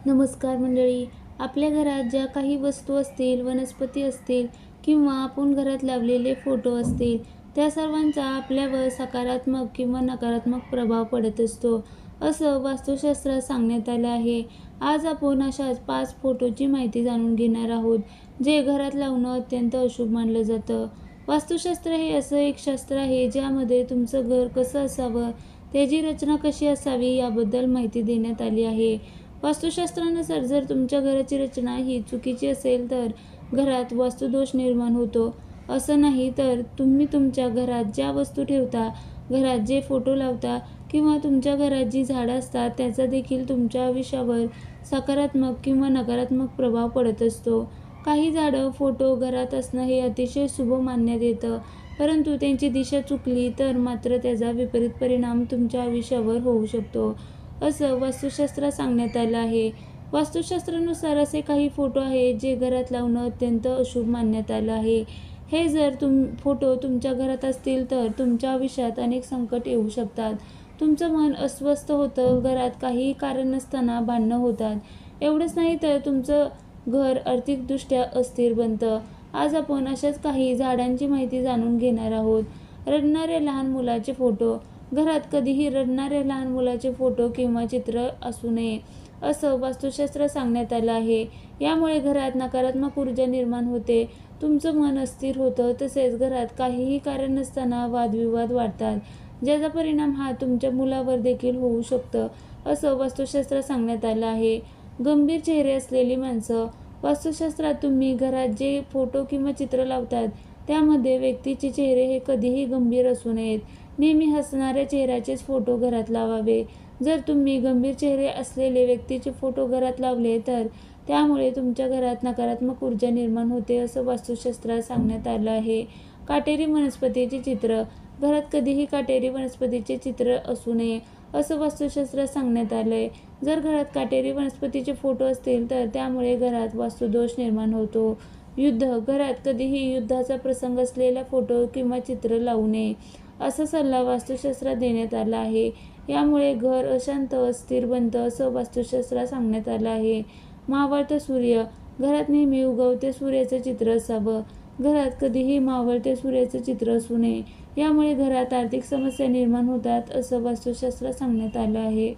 नमस्कार मंडळी. आपल्या घरात ज्या काही वस्तू असतील, वनस्पती असतील किंवा आपण घरात लावलेले फोटो असतील, त्या सर्वांचा आपल्यावर सकारात्मक किंवा नकारात्मक प्रभाव पडत असतो, असं वास्तुशास्त्रात सांगण्यात आलं आहे. आज आपण अशाच 5 फोटोची माहिती जाणून घेणार आहोत, जे घरात लावणं अत्यंत अशुभ मानलं जातं. वास्तुशास्त्र हे असं एक शास्त्र आहे, ज्यामध्ये तुमचं घर कसं असावं, त्याची रचना कशी असावी याबद्दल माहिती देण्यात आली आहे. वास्तुशास्त्रानुसार जर तुमच्या घराची रचना ही चुकीची असेल तर घरात वास्तुदोष निर्माण होतो. असं नाही तर तुम्ही तुमच्या घरात ज्या वस्तू ठेवता, घरात जे फोटो लावता किंवा तुमच्या घरात जी झाडं असतात त्याचा देखील तुमच्या आयुष्यावर सकारात्मक किंवा नकारात्मक प्रभाव पडत असतो. काही झाडं, फोटो घरात असणं हे अतिशय शुभ मानण्यात येतं, परंतु त्यांची दिशा चुकली तर मात्र त्याचा विपरीत परिणाम तुमच्या आयुष्यावर होऊ शकतो, असं वास्तुशास्त्रात सांगण्यात आलं आहे. वास्तुशास्त्रानुसार असे काही फोटो आहेत जे घरात लावणं अत्यंत अशुभ मानण्यात आलं आहे. हे जर फोटो तुमच्या घरात असतील तर तुमच्या आयुष्यात अनेक संकट येऊ शकतात. तुमचं मन अस्वस्थ होतं, घरात काहीही कारण नसताना भांडणं होतात. एवढंच नाही तर तुमचं घर आर्थिकदृष्ट्या अस्थिर बनतं. आज आपण अशाच काही झाडांची माहिती जाणून घेणार आहोत. रडणाऱ्या लहान मुलाचे फोटो. घरात कधीही रडणाऱ्या लहान मुलाचे फोटो किंवा चित्र असू नये, असं वास्तुशास्त्रात सांगण्यात आलं आहे. यामुळे घरात नकारात्मक ऊर्जा निर्माण होते, तुमचं मन अस्थिर होतं, तसेच घरात काहीही कारण नसताना वादविवाद वाढतात, ज्याचा परिणाम हा तुमच्या मुलावर देखील होऊ शकतं, असं वास्तुशास्त्रात सांगण्यात आलं आहे. गंभीर चेहरे असलेली माणसं. वास्तुशास्त्रात तुम्ही घरात जे फोटो किंवा चित्र लावतात त्यामध्ये व्यक्तीचे चेहरे हे कधीही गंभीर असू नयेत. नेहमी हसणाऱ्या चेहऱ्याचेच फोटो घरात लावावे. जर तुम्ही गंभीर चेहरे असलेले व्यक्तीचे फोटो घरात लावले तर त्यामुळे तुमच्या घरात नकारात्मक ऊर्जा निर्माण होते, असं वास्तुशास्त्रात सांगण्यात आलं आहे. काटेरी वनस्पतीचे चित्र. घरात कधीही काटेरी वनस्पतीचे चित्र असू नये, असं वास्तुशास्त्रात सांगण्यात आलंय. जर घरात काटेरी वनस्पतीचे फोटो असतील तर त्यामुळे घरात वास्तुदोष निर्माण होतो. युद्ध. घरात कधीही युद्धाचा प्रसंग असलेला फोटो किंवा चित्र लावू नये, असा सल्ला वास्तुशास्त्रात देण्यात आला आहे. यामुळे घर अशांत, अस्थिर बनतं, असं वास्तुशास्त्रात सांगण्यात आलं आहे. मावळता सूर्य. घरात नेहमी उगवत्या सूर्याचं चित्र असावं. घरात कधीही मावळत्या सूर्याचं चित्र असू नये. यामुळे घरात आर्थिक समस्या निर्माण होतात, असं वास्तुशास्त्रात सांगण्यात आलं आहे.